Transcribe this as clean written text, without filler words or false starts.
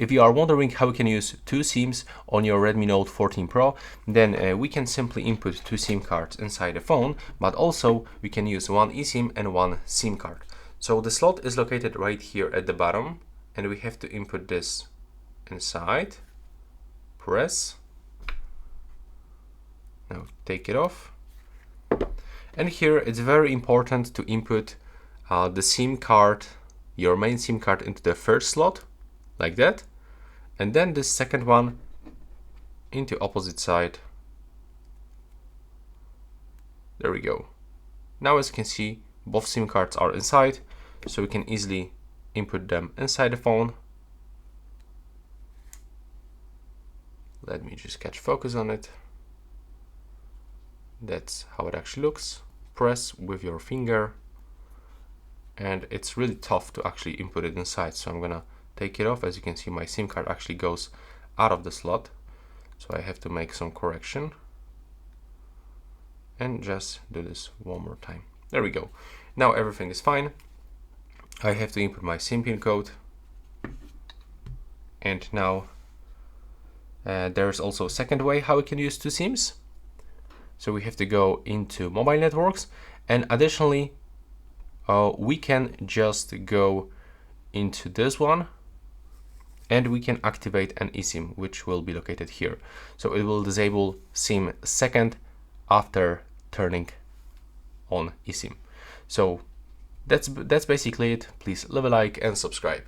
if you are wondering how we can use two SIMs on your Redmi Note 14 Pro, then we can simply input two SIM cards inside the phone, but also we can use one eSIM and one SIM card. So the slot is located right here at the bottom, and we have to input this inside, press, now take it off. And here it's very important to input the SIM card, your main SIM card, into the first slot, like that, and then the second one into opposite side. There we go. Now as you can see, both SIM cards are inside, so we can easily input them inside the phone. Let me just catch focus on it. That's how it actually looks. Press with your finger, and it's really tough to actually input it inside, so I'm gonna take it off. As you can see, my SIM card actually goes out of the slot, so I have to make some correction and just do this one more time. There we go. Now everything is fine. I have to input my SIM pin code, and now there's also a second way how we can use two SIMs. So we have to go into mobile networks, and additionally we can just go into this one, and we can activate an eSIM, which will be located here. So it will disable SIM second after turning on eSIM. So that's basically it. Please leave a like and subscribe.